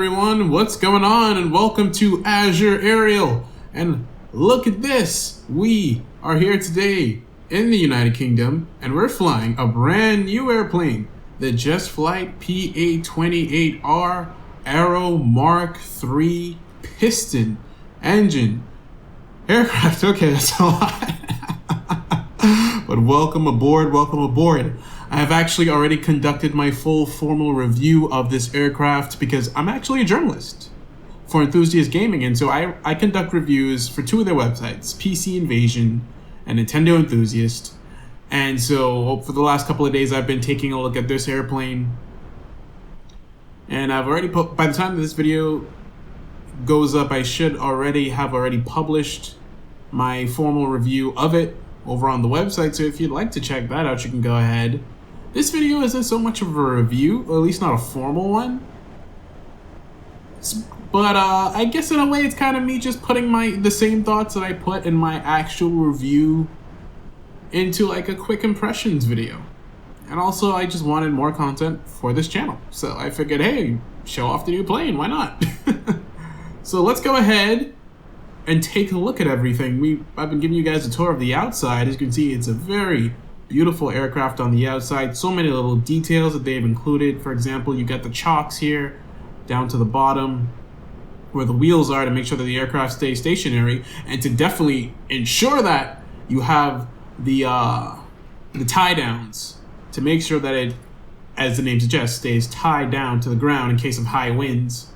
everyone, what's going on? And welcome to Azure Aerial. And look at this, we are here today in the United Kingdom and we're flying a brand new airplane, the Just Flight PA-28R Aero Mark III piston engine aircraft. Okay, that's a lot. But welcome aboard, welcome aboard. I have actually already conducted my full formal review of this aircraft because I'm actually a journalist for Enthusiast Gaming, and so I conduct reviews for two of their websites, PC Invasion and Nintendo Enthusiast. And so for the last couple of days I've been taking a look at this airplane, and I've already by the time this video goes up, I should already have published my formal review of it over on the website. So if you'd like to check that out, you can go ahead. This video isn't so much of a review, or at least not a formal one. But I guess in a way it's kind of me just putting the same thoughts that I put in my actual review into like a quick impressions video. And also I just wanted more content for this channel. So I figured, hey, show off the new plane, why not? So let's go ahead and take a look at everything. I've been giving you guys a tour of the outside. As you can see, it's a very beautiful aircraft on the outside. So many little details that they've included. For example, you got the chocks here down to the bottom where the wheels are to make sure that the aircraft stays stationary, and to definitely ensure that you have the tie downs to make sure that it, as the name suggests, stays tied down to the ground in case of high winds.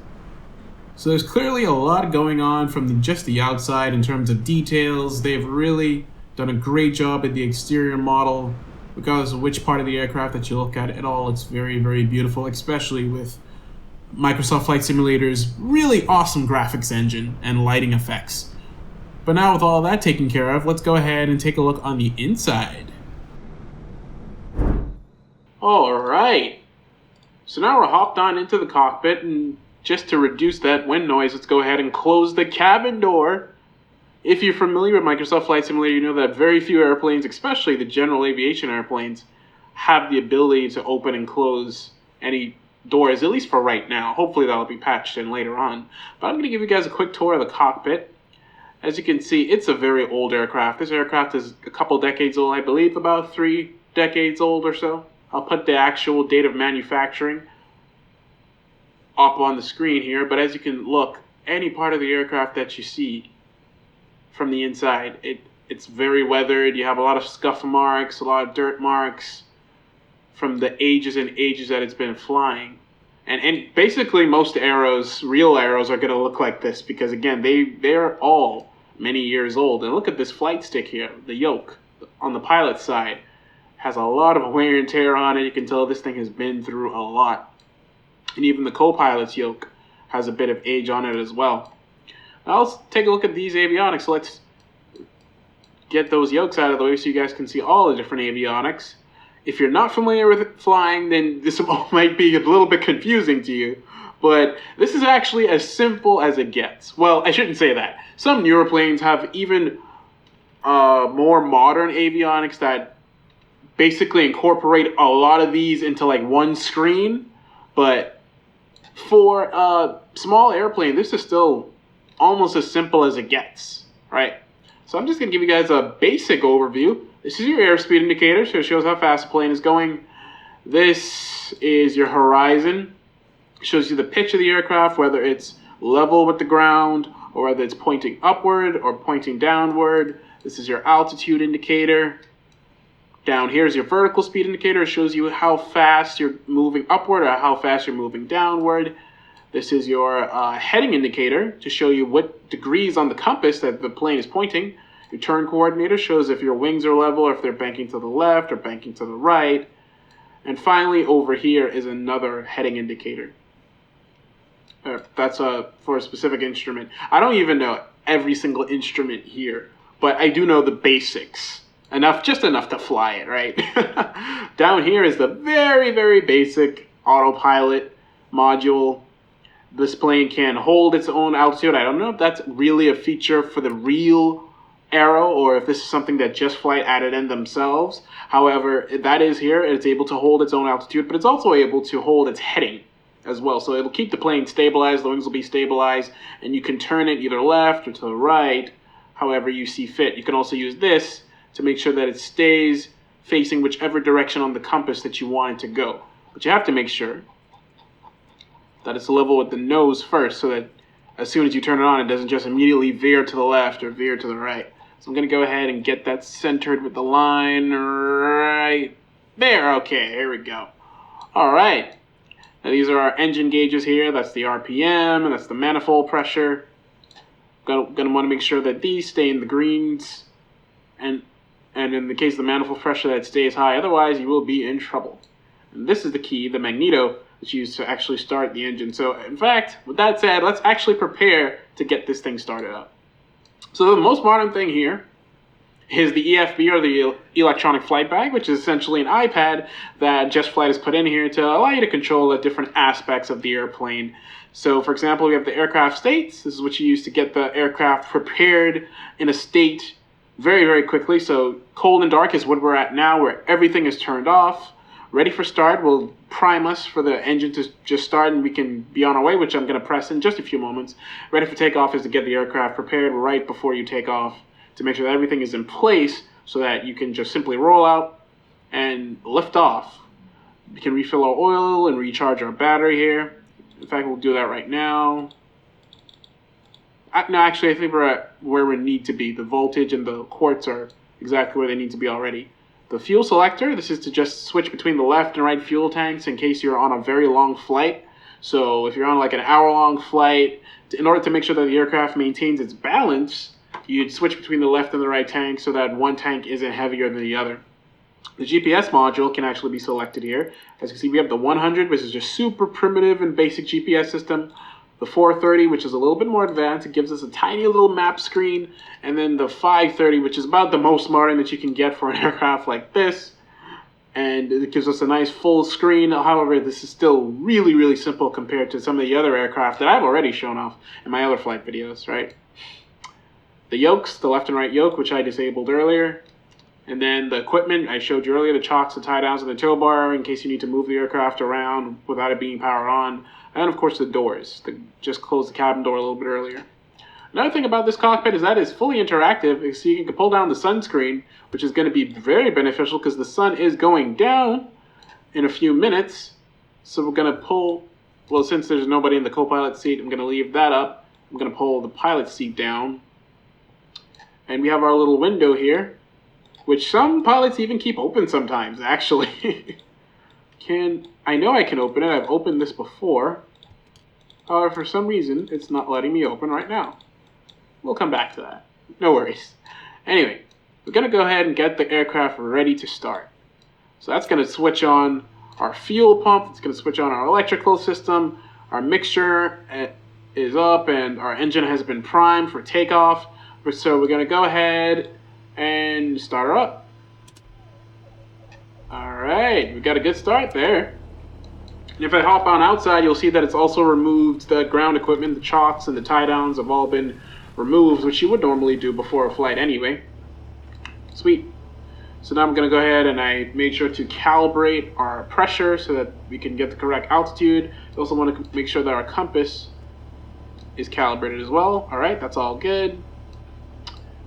So there's clearly a lot going on from just the outside in terms of details. They've really done a great job at the exterior model. Regardless of which part of the aircraft that you look at, it all looks very, very beautiful, especially with Microsoft Flight Simulator's really awesome graphics engine and lighting effects. But now with all that taken care of, let's go ahead and take a look on the inside. Alright, so now we're hopped on into the cockpit, and just to reduce that wind noise, let's go ahead and close the cabin door. If you're familiar with Microsoft Flight Simulator, you know that very few airplanes, especially the general aviation airplanes, have the ability to open and close any doors, at least for right now. Hopefully that'll be patched in later on. But I'm going to give you guys a quick tour of the cockpit. As you can see, it's a very old aircraft. This aircraft is a couple decades old, I believe about 3 decades old or so. I'll put the actual date of manufacturing up on the screen here, but as you can look, any part of the aircraft that you see from the inside, it's very weathered. You have a lot of scuff marks, a lot of dirt marks from the ages and ages that it's been flying. And basically most arrows, real arrows, are going to look like this because, again, they're all many years old. And look at this flight stick here, the yoke on the pilot's side has a lot of wear and tear on it. You can tell this thing has been through a lot. And even the co-pilot's yoke has a bit of age on it as well. Now let's take a look at these avionics. So let's get those yokes out of the way so you guys can see all the different avionics. If you're not familiar with flying, then this might be a little bit confusing to you. But this is actually as simple as it gets. Well, I shouldn't say that. Some newer planes have even more modern avionics that basically incorporate a lot of these into like one screen. But for a small airplane, this is still almost as simple as it gets, right? So I'm just going to give you guys a basic overview. This is your airspeed indicator, so it shows how fast the plane is going. This is your horizon. It shows you the pitch of the aircraft, whether it's level with the ground or whether it's pointing upward or pointing downward. This is your altitude indicator. Down here is your vertical speed indicator. It shows you how fast you're moving upward or how fast you're moving downward. This is your heading indicator to show you what degrees on the compass that the plane is pointing. Your turn coordinator shows if your wings are level or if they're banking to the left or banking to the right. And finally, over here is another heading indicator. That's for a specific instrument. I don't even know every single instrument here, but I do know the basics. Just enough to fly it, right? Down here is the very, very basic autopilot module. This plane can hold its own altitude. I don't know if that's really a feature for the real Aero or if this is something that Just Flight added in themselves. However, that is here. It's able to hold its own altitude, but it's also able to hold its heading. as well. So it'll keep the plane stabilized, the wings will be stabilized, and you can turn it either left or to the right, however you see fit. You can also use this to make sure that it stays facing whichever direction on the compass that you want it to go. But you have to make sure that it's level with the nose first, so that as soon as you turn it on, it doesn't just immediately veer to the left or veer to the right. So I'm going to go ahead and get that centered with the line right there. Okay, here we go. All right. Now these are our engine gauges here. That's the RPM, and that's the manifold pressure. Going to want to make sure that these stay in the greens, and in the case of the manifold pressure, that it stays high. Otherwise, you will be in trouble. And this is the key, the magneto, that's used to actually start the engine. So, in fact, with that said, let's actually prepare to get this thing started up. So the most modern thing here is the EFB, or the electronic flight bag, which is essentially an iPad that JustFlight has put in here to allow you to control the different aspects of the airplane. So, for example, we have the aircraft states. This is what you use to get the aircraft prepared in a state very, very quickly. So cold and dark is what we're at now, where everything is turned off. Ready for start will prime us for the engine to just start, and we can be on our way, which I'm going to press in just a few moments. Ready for takeoff is to get the aircraft prepared right before you take off, to make sure that everything is in place so that you can just simply roll out and lift off. We can refill our oil and recharge our battery here. In fact, we'll do that right now. No, actually, I think we're at where we need to be. The voltage and the quarts are exactly where they need to be already. The fuel selector, this is to just switch between the left and right fuel tanks in case you're on a very long flight. So if you're on like an hour-long flight, in order to make sure that the aircraft maintains its balance, you'd switch between the left and the right tank so that one tank isn't heavier than the other. The GPS module can actually be selected here. As you can see, we have the 100, which is just super primitive and basic GPS system. The 430, which is a little bit more advanced, it gives us a tiny little map screen. And then the 530, which is about the most modern that you can get for an aircraft like this. And it gives us a nice full screen. However, this is still really, really simple compared to some of the other aircraft that I've already shown off in my other flight videos, right? The yokes, the left and right yoke, which I disabled earlier. And then the equipment, I showed you earlier, the chocks, the tie downs, and the tow bar in case you need to move the aircraft around without it being powered on. And of course the doors, just closed the cabin door a little bit earlier. Another thing about this cockpit is that it's fully interactive, so you can pull down the sunscreen, which is going to be very beneficial because the sun is going down in a few minutes. So we're going to pull, well, since there's nobody in the co-pilot seat, I'm going to leave that up. I'm going to pull the pilot seat down. And we have our little window here, which some pilots even keep open sometimes, actually. I know I can open it. I've opened this before. However, for some reason, it's not letting me open right now. We'll come back to that. No worries. Anyway, we're going to go ahead and get the aircraft ready to start. So that's going to switch on our fuel pump. It's going to switch on our electrical system. Our mixture is up, and our engine has been primed for takeoff. So we're going to go ahead and start her up. Alright, we got a good start there. And if I hop on outside, you'll see that it's also removed the ground equipment, the chocks and the tie downs have all been removed, which you would normally do before a flight anyway. Sweet. So now I'm going to go ahead and I made sure to calibrate our pressure so that we can get the correct altitude. I also want to make sure that our compass is calibrated as well. Alright, that's all good.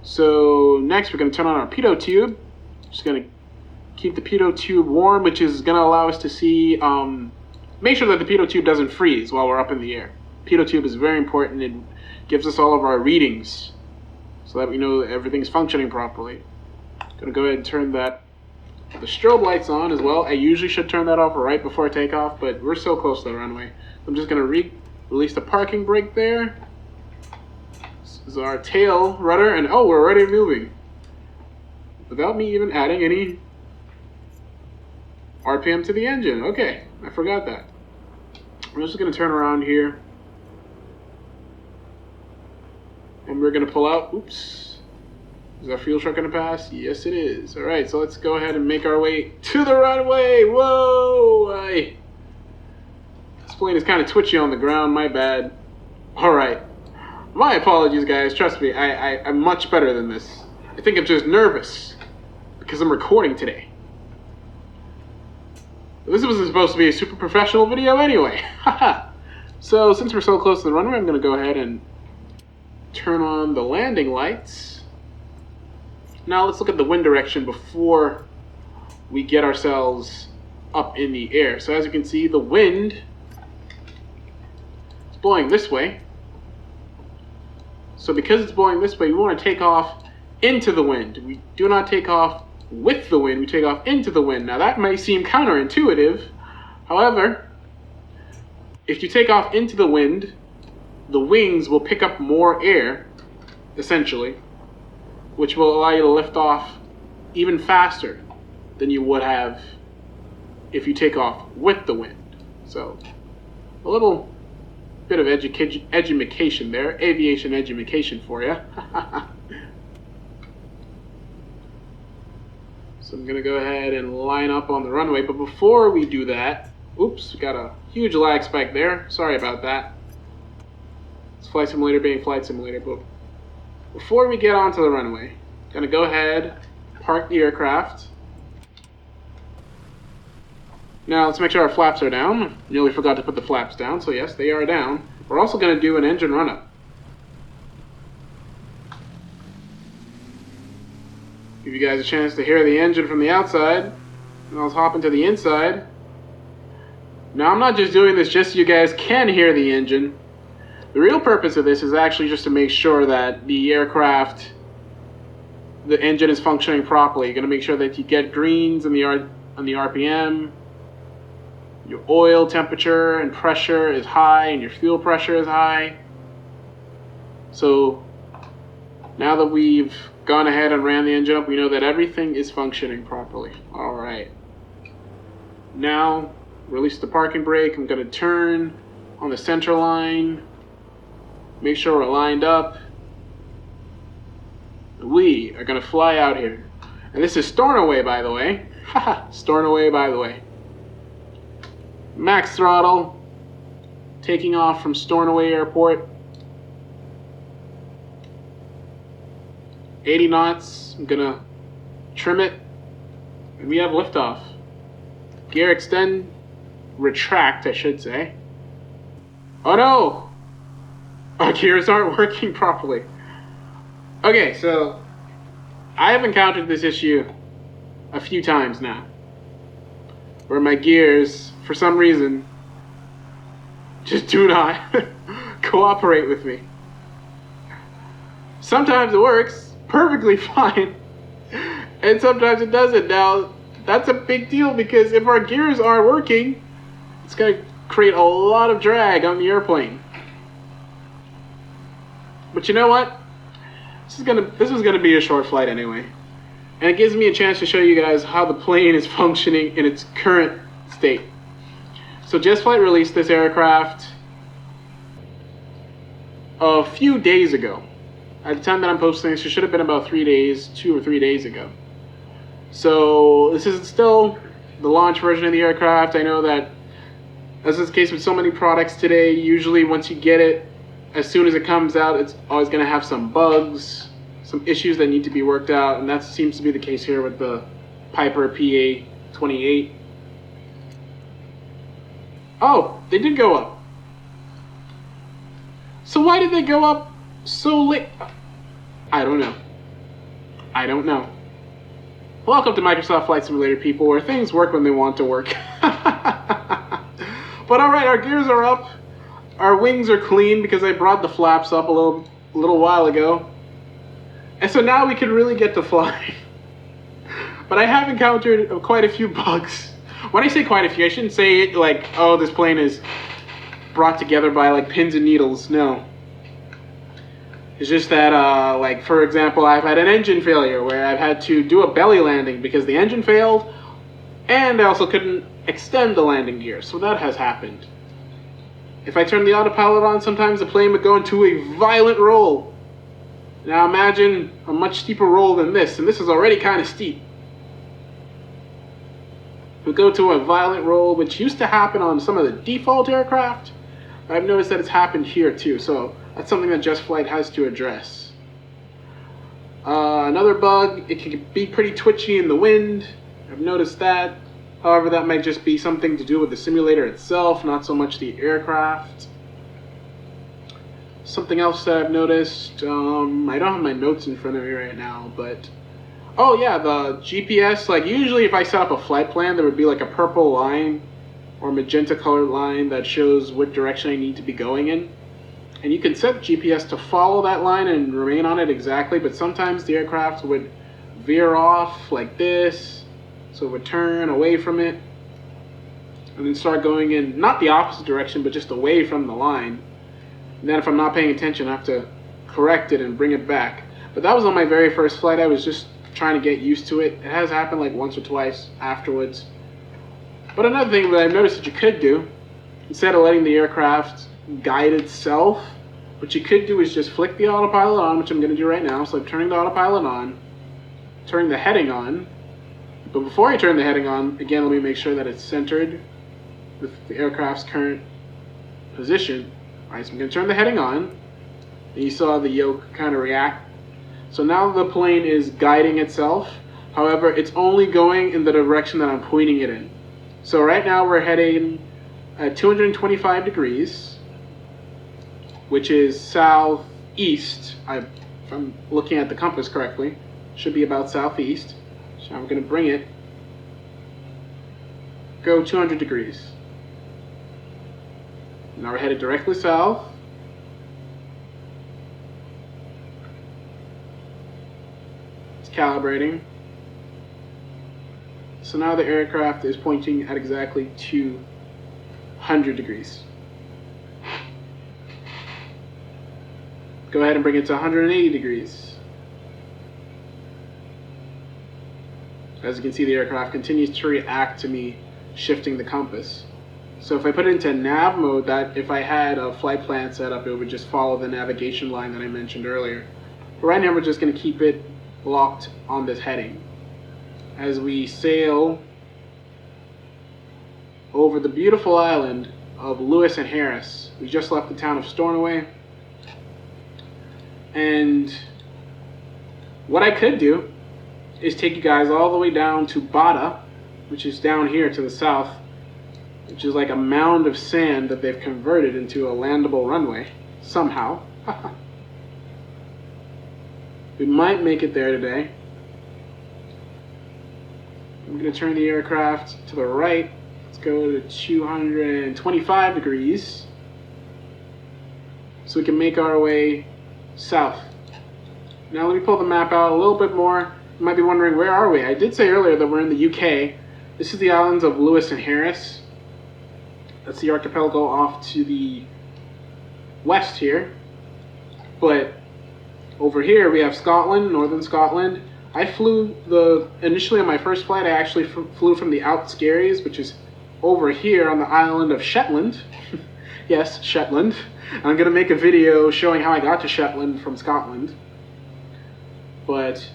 So next we're going to turn on our pitot tube. Just going to keep the pitot tube warm, which is going to allow us to see, make sure that the pitot tube doesn't freeze while we're up in the air. Pitot tube is very important. It gives us all of our readings so that we know that everything's functioning properly. Going to go ahead and turn the strobe lights on as well. I usually should turn that off right before takeoff, but we're so close to the runway. I'm just going to release the parking brake there. This is our tail rudder, and oh, we're already moving without me even adding any RPM to the engine. Okay, I forgot that. I'm just going to turn around here. And we're going to pull out. Oops. Is our fuel truck going to pass? Yes, it is. Alright, so let's go ahead and make our way to the runway. Whoa! This plane is kind of twitchy on the ground. My bad. Alright. My apologies, guys. Trust me, I'm much better than this. I think I'm just nervous because I'm recording today. This was supposed to be a super professional video anyway. So since we're so close to the runway, I'm going to go ahead and turn on the landing lights. Now let's look at the wind direction before we get ourselves up in the air. So as you can see, the wind is blowing this way. So because it's blowing this way, we want to take off into the wind. We do not take off with the wind, we take off into the wind. Now that may seem counterintuitive. However, if you take off into the wind, the wings will pick up more air, essentially, which will allow you to lift off even faster than you would have if you take off with the wind. So a little bit of education there, aviation education for you. So I'm going to go ahead and line up on the runway, but before we do that, oops, we got a huge lag spike there. Sorry about that. It's Flight Simulator being Flight Simulator, but before we get onto the runway, I'm going to go ahead, park the aircraft. Now let's make sure our flaps are down. Nearly forgot to put the flaps down, so yes, they are down. We're also going to do an engine run-up. Give you guys a chance to hear the engine from the outside, and I'll hop into the inside. Now I'm not just doing this just so you guys can hear the engine. The real purpose of this is actually just to make sure that the aircraft, the engine is functioning properly. You're going to make sure that you get greens on the RPM, your oil temperature and pressure is high, and your fuel pressure is high. So now that we've gone ahead and ran the engine up, we know that everything is functioning properly. Alright. Now, release the parking brake. I'm going to turn on the center line. Make sure we're lined up. We are going to fly out here. And this is Stornoway, by the way. Haha, Stornoway, by the way. Max throttle. Taking off from Stornoway Airport. 80 knots, I'm gonna trim it, and we have liftoff. Gear extend, retract, I should say. Oh no! Our gears aren't working properly. Okay, so I have encountered this issue a few times now, where my gears, for some reason, just do not cooperate with me. Sometimes it works perfectly fine, and sometimes it doesn't. Now that's a big deal, because if our gears aren't working, it's going to create a lot of drag on the airplane. But you know what, this is gonna be a short flight anyway, and it gives me a chance to show you guys how the plane is functioning in its current state. So Just Flight released this aircraft a few days ago. At the time that I'm posting this, it should have been about 2 or 3 days ago. So this is still the launch version of the aircraft. I know that, as is the case with so many products today, usually once you get it, as soon as it comes out, it's always going to have some bugs, some issues that need to be worked out, and that seems to be the case here with the Piper PA-28. Oh, they did go up. So why did they go up so late? I don't know. I don't know. Welcome to Microsoft Flight Simulator, people, where things work when they want to work. But alright, our gears are up. Our wings are clean because I brought the flaps up a little while ago. And so now we can really get to flying. But I have encountered quite a few bugs. When I say quite a few, I shouldn't say it like, oh, this plane is brought together by like pins and needles. No. It's just that, like, for example, I've had an engine failure where I've had to do a belly landing because the engine failed, and I also couldn't extend the landing gear, so that has happened. If I turn the autopilot on, sometimes the plane would go into a violent roll. Now imagine a much steeper roll than this, and this is already kind of steep. We go to a violent roll, which used to happen on some of the default aircraft. I've noticed that it's happened here too, so that's something that Just Flight has to address. Another bug, it can be pretty twitchy in the wind. I've noticed that. However, that might just be something to do with the simulator itself, not so much the aircraft. Something else that I've noticed, I don't have my notes in front of me right now, but oh yeah, the GPS, like usually if I set up a flight plan, there would be like a purple line or magenta colored line that shows what direction I need to be going in. And you can set GPS to follow that line and remain on it exactly, but sometimes the aircraft would veer off like this, so it would turn away from it and then start going in, not the opposite direction, but just away from the line. And then if I'm not paying attention, I have to correct it and bring it back. But that was on my very first flight. I was just trying to get used to it. It has happened like once or twice afterwards. But another thing that I've noticed that you could do, instead of letting the aircraft guide itself, what you could do is just flick the autopilot on, which I'm going to do right now. So I'm turning the autopilot on, turning the heading on. But before I turn the heading on, again, let me make sure that it's centered with the aircraft's current position. Alright, so I'm going to turn the heading on, and you saw the yoke kind of react. So now the plane is guiding itself, however, it's only going in the direction that I'm pointing it in. So right now we're heading at 225 degrees, which is southeast. If I'm looking at the compass correctly, should be about southeast. So I'm going to bring it, go 200 degrees. Now we're headed directly south. It's calibrating. So now the aircraft is pointing at exactly 200 degrees. Go ahead and bring it to 180 degrees. As you can see, the aircraft continues to react to me shifting the compass. So if I put it into nav mode, that if I had a flight plan set up, it would just follow the navigation line that I mentioned earlier. But right now we're just going to keep it locked on this heading. As we sail over the beautiful island of Lewis and Harris. We just left the town of Stornoway. And what I could do is take you guys all the way down to Barra, which is down here to the south, which is like a mound of sand that they've converted into a landable runway, somehow. We might make it there today. I'm going to turn the aircraft to the right. Let's go to 225 degrees, so we can make our way south. Now let me pull the map out a little bit more. You might be wondering, where are we? I did say earlier that we're in the UK. This is the islands of Lewis and Harris. That's the archipelago off to the west here. But over here we have Scotland, northern Scotland. I flew initially on my first flight, I actually flew from the Outscaries, which is over here on the island of Shetland. Yes, Shetland. I'm going to make a video showing how I got to Shetland from Scotland. But,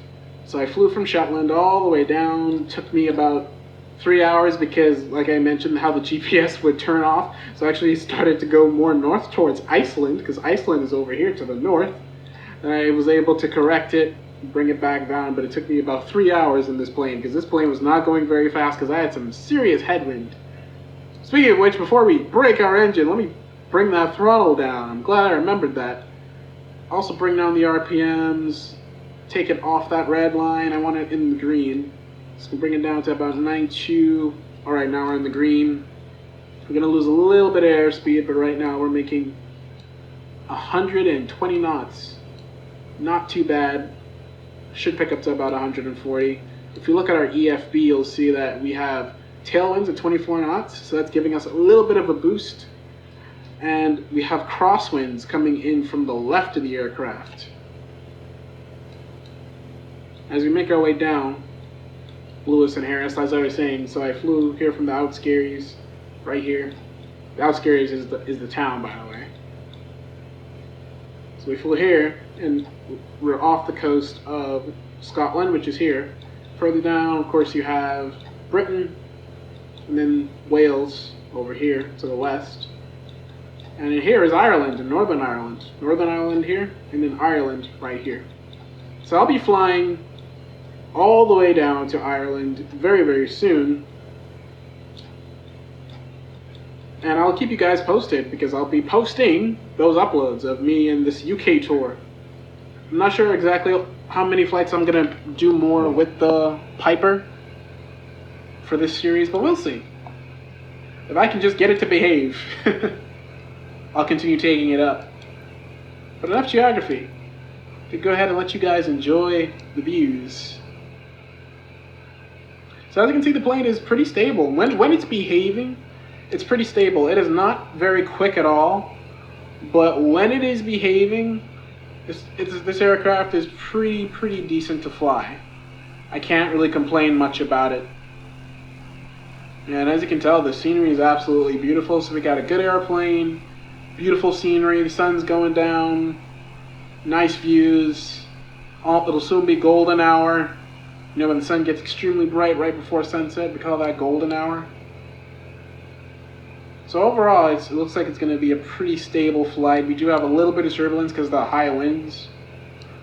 so I flew from Shetland all the way down. Took me about 3 hours because, like I mentioned, how the GPS would turn off. So I actually started to go more north towards Iceland, because Iceland is over here to the north. And I was able to correct it, bring it back down, but it took me about 3 hours in this plane, because this plane was not going very fast because I had some serious headwind. Speaking of which, before we break our engine, let me bring that throttle down. I'm glad I remembered that. Also bring down the RPMs, take it off that red line. I want it in the green. So bring it down to about 92. Alright, now we're in the green. We're going to lose a little bit of airspeed, but right now we're making 120 knots. Not too bad. Should pick up to about 140. If you look at our EFB, you'll see that we have tailwinds at 24 knots, so that's giving us a little bit of a boost. And we have crosswinds coming in from the left of the aircraft. As we make our way down Lewis and Harris, as I was saying, so I flew here from the Outscaries, right here. The Outscaries is the town, by the way. So we flew here, and we're off the coast of Scotland, which is here. Further down, of course, you have Britain, and then Wales over here to the west. And in here is Ireland, and Northern Ireland. Northern Ireland here, and then Ireland right here. So I'll be flying all the way down to Ireland very, very soon. And I'll keep you guys posted because I'll be posting those uploads of me in this UK tour. I'm not sure exactly how many flights I'm gonna do more with the Piper for this series, but we'll see. If I can just get it to behave, I'll continue taking it up. But enough geography. To go ahead and let you guys enjoy the views. So as you can see, the plane is pretty stable. When it's behaving, it's pretty stable. It is not very quick at all, but when it is behaving, this aircraft is pretty decent to fly. I can't really complain much about it. And as you can tell, the scenery is absolutely beautiful. So we got a good airplane, beautiful scenery, the sun's going down, nice views. It'll soon be golden hour. You know, when the sun gets extremely bright right before sunset, we call that golden hour. So overall, it looks like it's going to be a pretty stable flight. We do have a little bit of turbulence because of the high winds.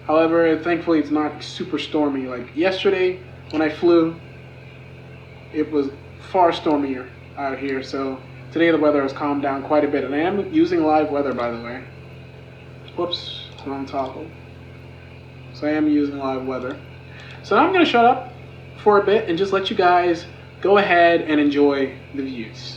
However, thankfully it's not super stormy. Like yesterday when I flew, it was far stormier out here. So today the weather has calmed down quite a bit. And I am using live weather, by the way. Whoops, wrong toggle. So I am using live weather. So now I'm going to shut up for a bit and just let you guys go ahead and enjoy the views.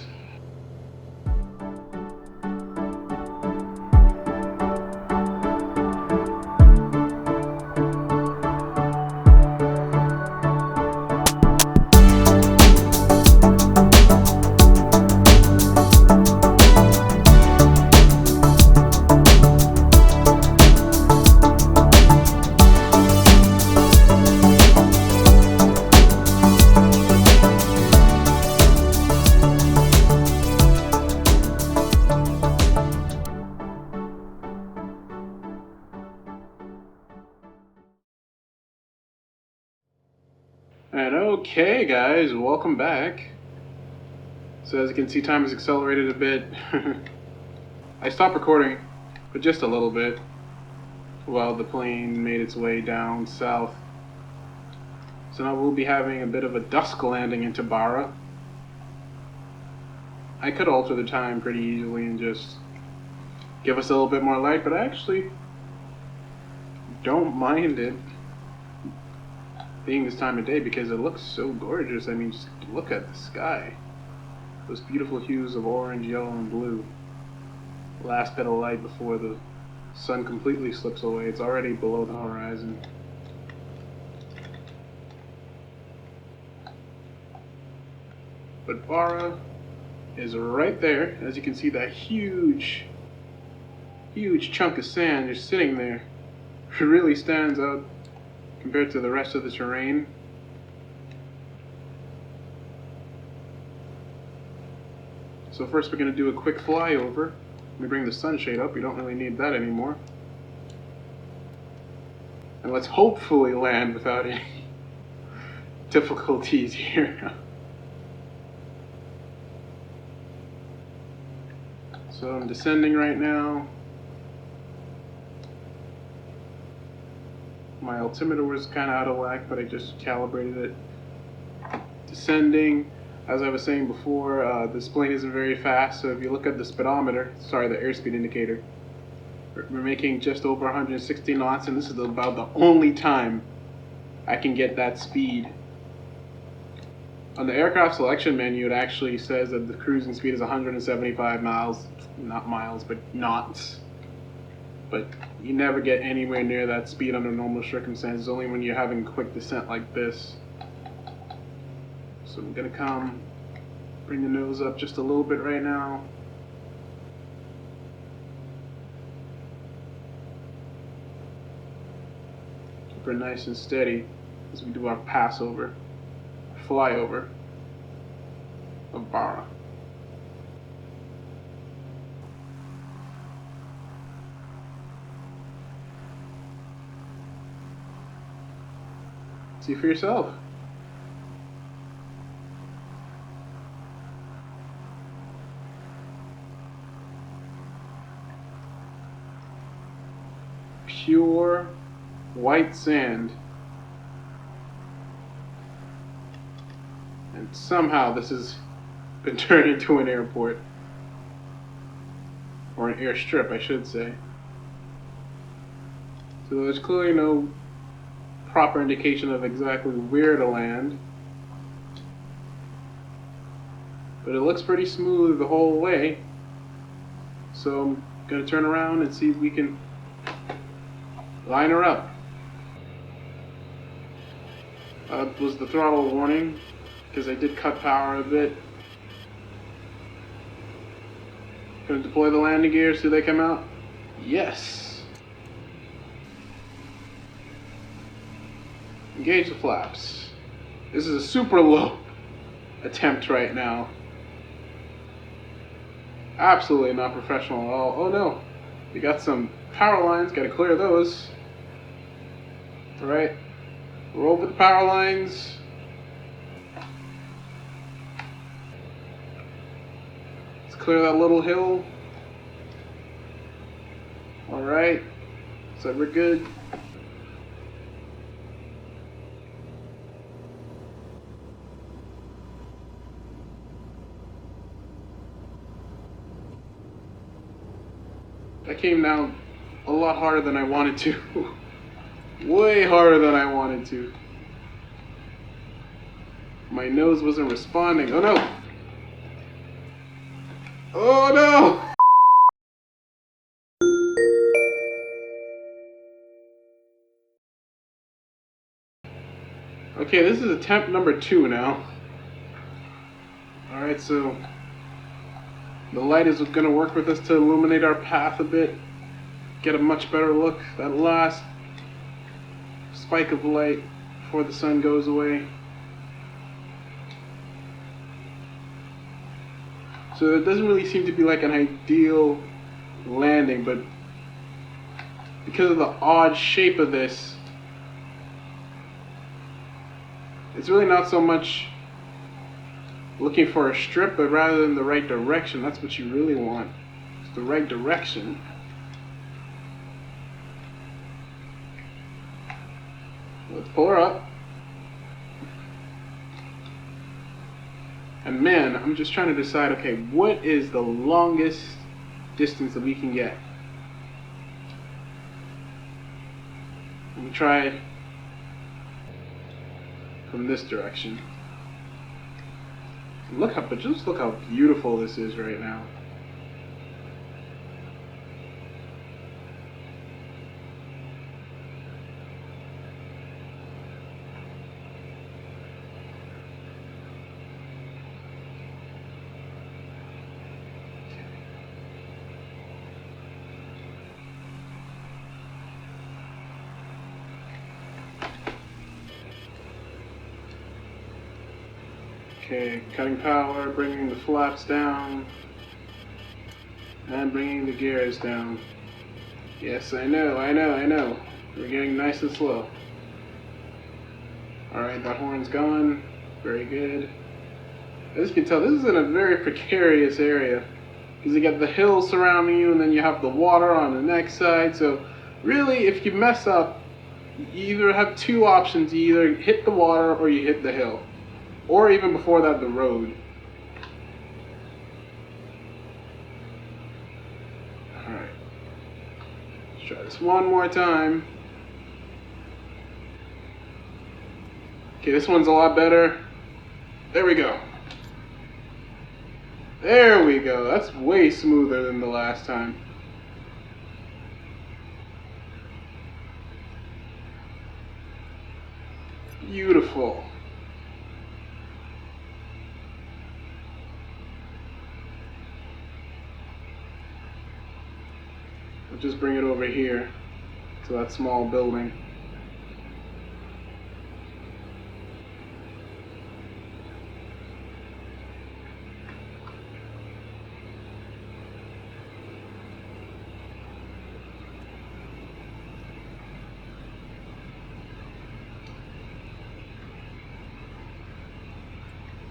And okay guys, welcome back. So as you can see, time has accelerated a bit. I stopped recording for just a little bit while the plane made its way down south. So now we'll be having a bit of a dusk landing into Barra. I could alter the time pretty easily and just give us a little bit more light, but I actually don't mind it being this time of day because it looks so gorgeous. I mean, just look at the sky. Those beautiful hues of orange, yellow, and blue. Last bit of light before the sun completely slips away. It's already below the horizon. But Barra is right there. As you can see, that huge chunk of sand just sitting there. It really stands out compared to the rest of the terrain. So first we're going to do a quick flyover. Let me bring the sunshade up. We don't really need that anymore. And let's hopefully land without any difficulties here. So I'm descending right now. My altimeter was kind of out of whack, but I just calibrated it. Descending, as I was saying before, this plane isn't very fast, so if you look at the speedometer, sorry, the airspeed indicator, we're making just over 160 knots, and this is about the only time I can get that speed. On the aircraft selection menu, it actually says that the cruising speed is 175 miles, not miles, but knots. But you never get anywhere near that speed under normal circumstances, only when you're having quick descent like this. So I'm gonna come, bring the nose up just a little bit right now. Keep her nice and steady as we do our passover, flyover of Barra. See for yourself. Pure white sand. And somehow this has been turned into an airport. or an airstrip, I should say. So there's clearly no proper indication of exactly where to land. But it looks pretty smooth the whole way. So I'm going to turn around and see if we can line her up. Was the throttle warning, because I did cut power a bit. Going to deploy the landing gears, do they come out? Yes. Engage the flaps. This is a super low attempt right now. Absolutely not professional at all. Oh no, we got some power lines, gotta clear those. Alright, we're over the power lines. Let's clear that little hill. Alright, so we're good. That came down a lot harder than I wanted to. Way harder than I wanted to. My nose wasn't responding. Oh no! Oh no! Okay, this is attempt number 2 now. Alright, so the light is going to work with us to illuminate our path a bit. Get a much better look. That last spike of light before the sun goes away. So it doesn't really seem to be like an ideal landing, but because of the odd shape of this, it's really not so much looking for a strip, but rather than the right direction. That's what you really want. It's the right direction. Let's pull her up. And man, I'm just trying to decide, okay, what is the longest distance that we can get? Let me try from this direction. Just look how beautiful this is right now. Okay, cutting power, bringing the flaps down, and bringing the gears down. Yes, I know. We're getting nice and slow. Alright, that horn's gone. Very good. As you can tell, this is in a very precarious area, because you got the hill surrounding you, and then you have the water on the next side. So really, if you mess up, you either have two options. You either hit the water or you hit the hill. Or even before that, the road. Alright. Let's try this one more time. Okay, this one's a lot better. There we go. There we go. That's way smoother than the last time. Beautiful. We'll just bring it over here to that small building.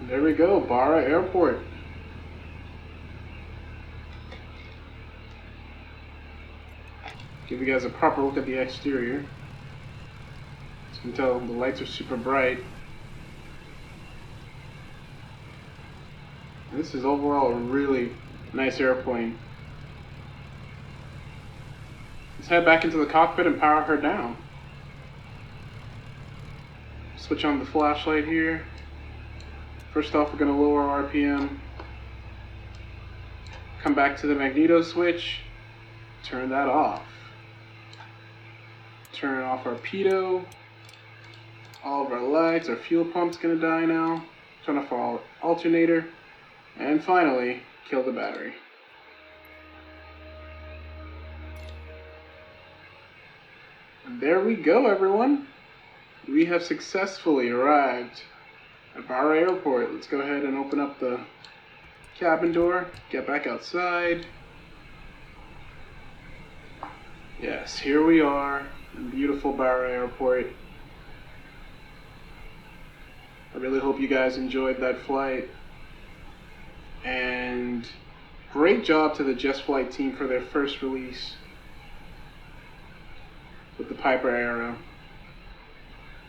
There we go, Barra Airport. Give you guys a proper look at the exterior. As you can tell, the lights are super bright. And this is overall a really nice airplane. Let's head back into the cockpit and power her down. Switch on the flashlight here. First off, we're going to lower our RPM. Come back to the magneto switch. Turn that off. Turn off our pitot. All of our lights. Our fuel pump's going to die now. Turn off our alternator. And finally, kill the battery. And there we go, everyone. We have successfully arrived at Barra Airport. Let's go ahead and open up the cabin door, get back outside. Yes, here we are in beautiful Barra Airport. I really hope you guys enjoyed that flight. And great job to the Just Flight team for their first release with the Piper Arrow.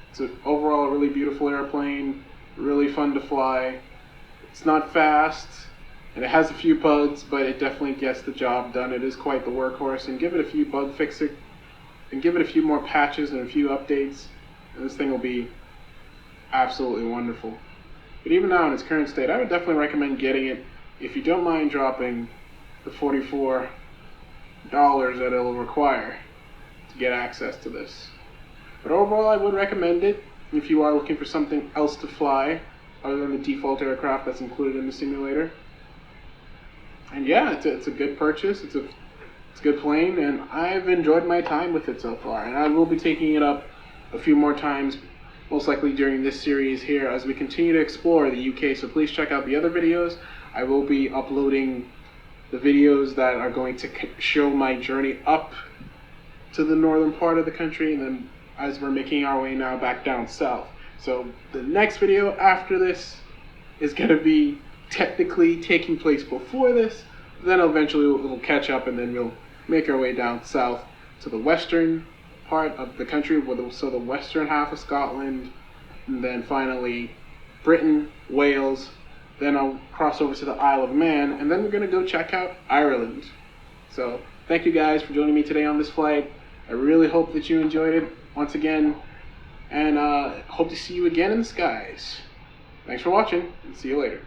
It's overall a really beautiful airplane, really fun to fly. It's not fast, and it has a few bugs, but it definitely gets the job done. It is quite the workhorse, and give it a few bug fixes, and give it a few more patches and a few updates, and this thing will be absolutely wonderful. But even now in its current state, I would definitely recommend getting it if you don't mind dropping the $44 that it'll require to get access to this. But overall, I would recommend it if you are looking for something else to fly other than the default aircraft that's included in the simulator. And yeah, it's a good purchase. It's a good plane, and I've enjoyed my time with it so far. And I will be taking it up a few more times, most likely during this series here, as we continue to explore the UK. So please check out the other videos. I will be uploading the videos that are going to show my journey up to the northern part of the country, and then as we're making our way now back down south. So the next video after this is going to be technically taking place before this, then eventually we'll catch up, and then we'll make our way down south to the western part of the country, so the western half of Scotland, and then finally Britain, Wales, then I'll cross over to the Isle of Man, and then we're going to go check out Ireland. So thank you guys for joining me today on this flight. I really hope that you enjoyed it once again, and hope to see you again in the skies. Thanks for watching, and see you later.